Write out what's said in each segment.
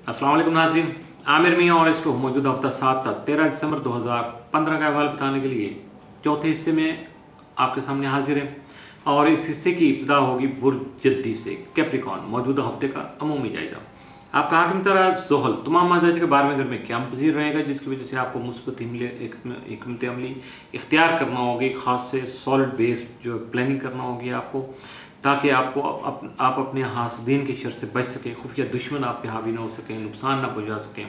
अस्सलाम वालेकुम नाज़रीन, आमिर मियाँ और इसको मौजूदा हफ्ता 7 तक 13 दिसंबर 2015 का अहवाल बताने के लिए चौथे हिस्से में आपके सामने हाजिर है। और इस हिस्से की इब्तिदा होगी बुर्ज जद्दी से कैप्रिकॉन मौजूदा हफ्ते का अमूमी जायजा। आपका हाकिम तारा ज़ोहल तमाम मजाज के 12वें घर में क़याम पज़ीर रहेगा, जिसकी वजह से आपको मुस्बत हिकमत अमली इख्तियार करना होगी, खास से सॉलिड बेस्ड जो प्लानिंग करना होगी आपको, ताकि आपको आप अपने हासदीन के शर से बच सकें, खुफिया दुश्मन आप पे हावी ना हो सकें, नुकसान ना पहुंचा सकें।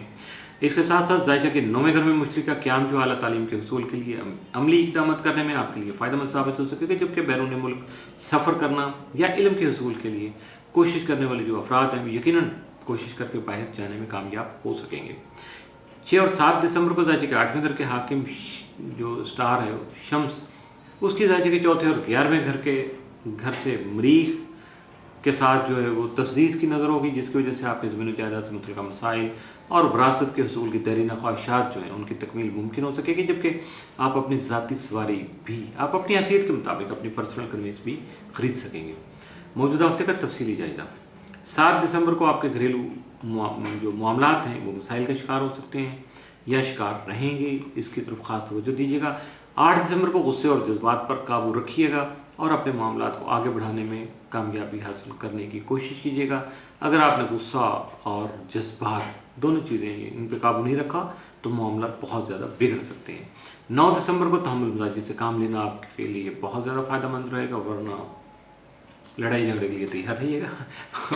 इसके साथ साथ जायजा के 9वें घर में मुश्तरी का क़याम जो आला तालीम के हुसूल के लिए अमली इक़दाम करने में आपके लिए फ़ायदेमंद साबित हो सकेगा, जबकि बैरून मुल्क सफ़र करना या इल्म के हुसूल के लिए कोशिश करने वाले जो अफराद हैं यकीनन कोशिश करके बाहर जाने में कामयाब हो सकेंगे। 6 और 7 दिसंबर को जायजे के 8वें घर के हाकिम जो स्टार है शम्स, उसकी जायजे के 4थे और 11वें घर से मरीख के साथ जो है वो तस्दीस की नज़र होगी, जिसकी वजह से आपके ज़मीन जायदाद से मुतल्लिक़ मसाइल और विरासत के हुसूल की तहरीन ख्वाहिशात जो है उनकी तकमील मुमकिन हो सकेगी, जबकि आप अपनी ज़ाती सवारी भी आप अपनी हैसियत के मुताबिक अपनी पर्सनल कन्वेंस भी खरीद सकेंगे। मौजूदा हफ्ते का तफसीली जायजा। 7 दिसंबर को आपके घरेलू जो मामलात हैं वो मसाइल का शिकार हो सकते हैं या शिकार रहेंगे, इसकी तरफ खास तवज्जो दीजिएगा। 8 दिसंबर को गुस्से और जज्बात पर काबू रखिएगा और अपने मामलात को आगे बढ़ाने में कामयाबी हासिल करने की कोशिश कीजिएगा। अगर आपने गुस्सा और जज्बात दोनों चीज़ें इन पर काबू नहीं रखा तो मामला बहुत ज़्यादा बिगड़ सकते हैं। 9 दिसंबर को तहम्मुल मिजाजी से काम लेना आपके लिए बहुत ज़्यादा फ़ायदेमंद रहेगा, वरना लड़ाई झगड़े के लिए तैयार रहिएगा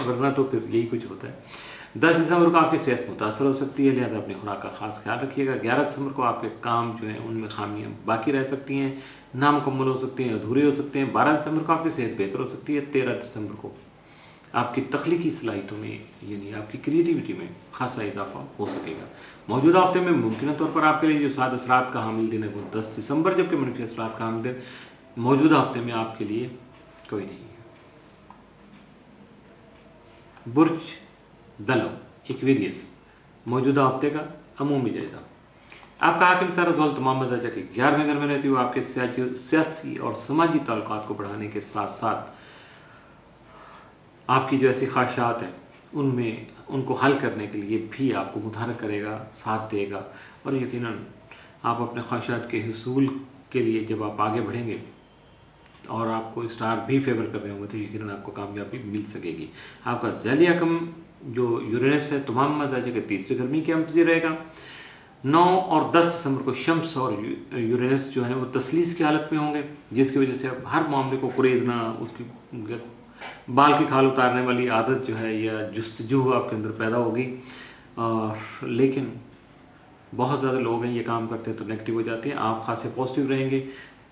वरना तो फिर यही कुछ होता है। 10 दिसंबर को आपकी सेहत मुतासर हो सकती है, लिहाजा अपनी खुराक का खास ख्याल रखिएगा। 11 दिसंबर को आपके काम जो हैं उनमें खामियां बाकी रह सकती हैं, नामुकम्मल हो सकते हैं, अधूरे हो सकते हैं। 12 दिसंबर को आपकी सेहत बेहतर हो सकती है। 13 दिसंबर को आपकी तख्लीकी सलाहियतों में यानी आपकी क्रिएटिविटी में खासा इजाफा हो सकेगा। मौजूदा हफ्ते में मुमकिन तौर पर आपके लिए जो साद असरात का हामिल दिन है वो 10 दिसंबर, जबकि मनफी असरात का हामिल दिन मौजूदा हफ्ते में आपके लिए कोई नहीं है। बुर्ज दलो एक्वेरियस मौजूदा हफ्ते का अमूमी जायजा। आपका हाकिम तारा ज़ोहल तमाम मजाज के 11वें घर में रहती हुई आपके सियासी और समाजी ताल्लुकात को बढ़ाने के साथ साथ आपकी जो ऐसी ख्वाहिशात हैं उनको हल करने के लिए भी आपको मुतहर्रिक करेगा, साथ देगा। और यकीनन आप अपने ख्वाहिशात के हुसूल के लिए जब आप आगे बढ़ेंगे और आपको स्टार भी फेवर कर रहे होंगे तो यकीनन आपको कामयाबी मिल सकेगी। आपका ज़ैली हकम जो यूरेनस है तमाम मजाज के 3रे घर में क़याम पज़ीर रहेगा। 9 और 10 दिसंबर को शम्स और यूरेनस जो है वो तसलीस की हालत में होंगे, जिसकी वजह से अब हर मामले को कुरेदना, उसकी बाल की खाल उतारने वाली आदत जो है या जुस्तजू आपके अंदर पैदा होगी। और लेकिन बहुत ज़्यादा लोग हैं ये काम करते हैं तो नेगेटिव हो जाते हैं, आप खासे पॉजिटिव रहेंगे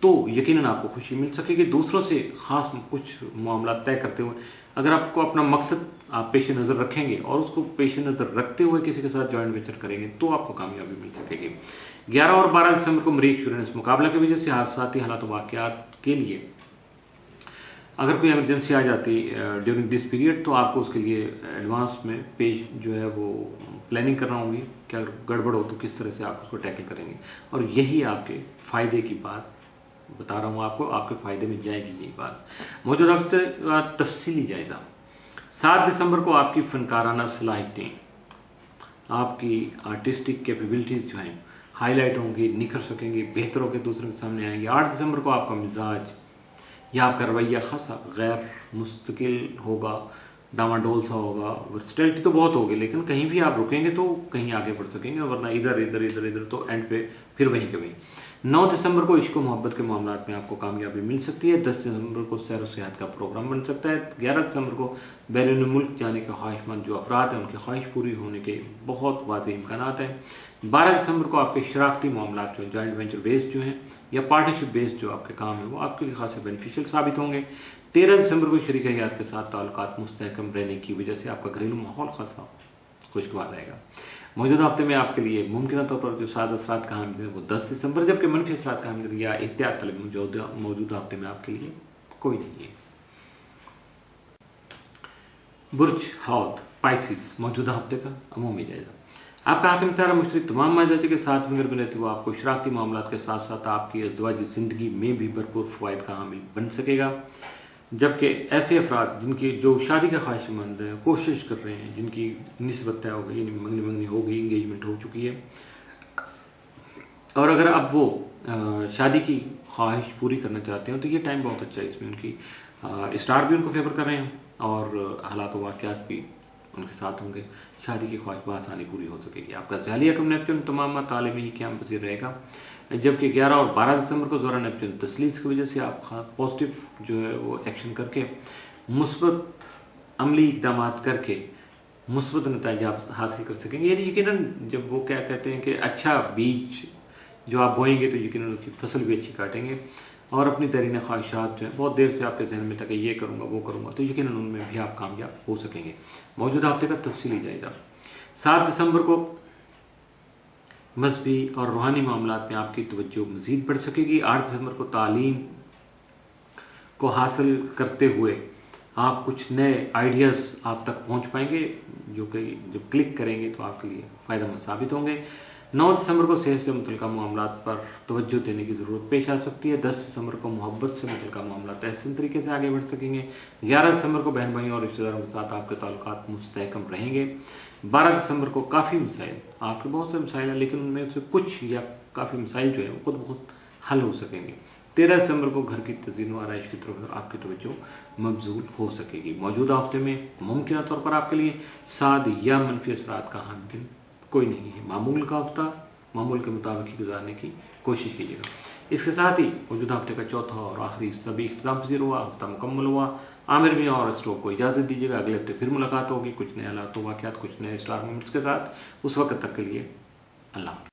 तो यकीनन आपको खुशी मिल सकेगी। दूसरों से खास कुछ मामला तय करते हुए अगर आपको अपना मकसद आप पेश नज़र रखेंगे और उसको पेश नज़र रखते हुए किसी के साथ जॉइंट वेंचर करेंगे तो आपको कामयाबी मिल सकेगी। 11 और 12 दिसंबर को मरीख यूरेनस मुकाबला की वजह से हादसाती हालात वाक़यात के लिए अगर कोई एमरजेंसी आ जाती ड्यूरिंग दिस पीरियड तो आपको उसके लिए एडवांस में पेश जो है वो प्लानिंग करना होगी कि अगर गड़बड़ हो तो किस तरह से आप उसको टैकल करेंगे। और यही आपके फ़ायदे की बात बता रहा हूँ आपको, आपके फ़ायदे में जाएगी यही बात। मौजूदा हफ्ते का तफसीली जायजा। 7 दिसंबर को आपकी फ़नकाराना सलाहियतें, आपकी आर्टिस्टिक कैपेबिलिटीज़ जो हैं हाईलाइट होंगी, निखर सकेंगी, बेहतर होकर दूसरों के सामने आएंगे। 8 दिसंबर को आपका मिजाज या आपका रवैया खासा गैर मुस्तकिल होगा, डामाडोल सा होगा। वर्सटैलिटी तो बहुत होगी लेकिन कहीं भी आप रुकेंगे तो कहीं आगे बढ़ सकेंगे, वरना इधर इधर इधर इधर तो एंड पे फिर वहीं कभी। 9 दिसंबर को इश्क व मोहब्बत के मामलात में आपको कामयाबी मिल सकती है। 10 दिसंबर को सैर व सेहत का प्रोग्राम बन सकता है। 11 दिसंबर को बैरून मुल्क जाने के ख्वाहिशमंद जो अफराद हैं उनकी ख्वाहिश पूरी होने के बहुत वाज़ेह इम्कानात हैं। 12 दिसंबर को आपके शराकती मामलात जो जॉइंट वेंचर बेस्ड जो हैं या पार्टनरशिप बेस्ड जो आपके काम है वो आपके लिए खासे बेनिफिशियल साबित होंगे। 13 दिसंबर को शरीक हयात के साथ ताल्लुकात मुस्तहकम रहने की वजह से आपका घरेलू माहौल खासा खुशगवार रहेगा। मौजूदा हफ्ते में आपके लिए मुमकिन तौर पर जो साद असरात का हामिल है वो 10 दिसंबर, जबकि मनफी असरात का हामिल या एहतियात तलब मौजूदा हफ्ते में आपके लिए कोई नहीं है। बुर्ज हौद पाइसिस मौजूदा हफ्ते का अमूमी जायजा। आपका हाकिम तारा मुश्तरी तमाम मजाज के साथ फिंगर में रहते हुए आपको शराकती मामलात के साथ साथ आपकी अज़दवाजी ज़िंदगी में भी भरपूर फ़वाइद का हामिल बन सकेगा। جبکہ ایسے افراد جن کی جو شادی کے خواہش مند ہیں، کوشش کر رہے ہیں، جن کی نسبت طے ہو گئی، یعنی منگنی ہو گئی، انگیجمنٹ ہو چکی ہے، اور اگر اب وہ شادی کی خواہش پوری کرنا چاہتے ہیں تو یہ ٹائم بہت اچھا ہے، اس میں ان کی اسٹار بھی ان کو فیور کر رہے ہیں اور حالات و واقعات بھی ان کے ساتھ ہوں گے، شادی کی خواہش بآسانی پوری ہو سکے گی۔ آپ کا ذیلی عقم نیپچون تمام تعلیم ہی قیام پذیر رہے گا، جبکہ 11 اور 12 دسمبر کو زورا نیپچون تسلیس کی وجہ سے آپ پازیٹیو جو ہے وہ ایکشن کر کے، مثبت عملی اقدامات کر کے مثبت نتائج آپ حاصل کر سکیں گے۔ یعنی یقیناً جب وہ کیا کہتے ہیں کہ اچھا بیج جو آپ بوئیں گے تو یقیناً اس کی فصل بھی اچھی کاٹیں گے، اور اپنی ترین خواہشات جو ہیں بہت دیر سے آپ کے ذہن میں تھا کہ یہ کروں گا وہ کروں گا، تو یقیناً ان میں بھی آپ کامیاب ہو سکیں گے۔ موجودہ ہفتے کا تفصیلی جائزہ 7 دسمبر کو مذہبی اور روحانی معاملات میں آپ کی توجہ مزید بڑھ سکے گی۔ 8 دسمبر کو تعلیم کو حاصل کرتے ہوئے آپ کچھ نئے آئیڈیاز آپ تک پہنچ پائیں گے، جو کہ جب کلک کریں گے تو آپ کے لیے فائدہ مند ثابت ہوں گے۔ 9 دسمبر کو صحت سے متعلقہ معاملات پر توجہ دینے کی ضرورت پیش آ سکتی ہے۔ 10 دسمبر کو محبت سے متعلقہ معاملات احسن طریقے سے آگے بڑھ سکیں گے۔ 11 دسمبر کو بہن بھائیوں اور رشتہ داروں کے ساتھ آپ کے تعلقات مستحکم رہیں گے۔ 12 دسمبر کو کافی مسائل، آپ کے بہت سے مسائل ہیں لیکن ان میں سے کچھ یا کافی مسائل جو ہیں وہ خود بخود حل ہو سکیں گے۔ 13 دسمبر کو گھر کی تزئین و آرائش کی طرف آپ کی توجہ مبذول ہو سکے گی۔ موجودہ ہفتے میں ممکنہ طور پر آپ کے لیے سعد یا منفی اثرات کا حامل دن کوئی نہیں ہے۔ معمول کا ہفتہ معمول کے مطابق ہی گزارنے کی کوشش کیجیے گا۔ اس کے ساتھ ہی موجودہ ہفتے کا چوتھا اور آخری حصہ بھی اختتام پذیر ہوا، ہفتہ مکمل ہوا۔ عامر میاں اور اسٹوک کو اجازت دیجیے گا، اگلے ہفتے پھر ملاقات ہوگی کچھ نئے حالات و واقعات، کچھ نئے اسٹار مومنٹس کے ساتھ۔ اس وقت تک کے لیے اللہ حافظ۔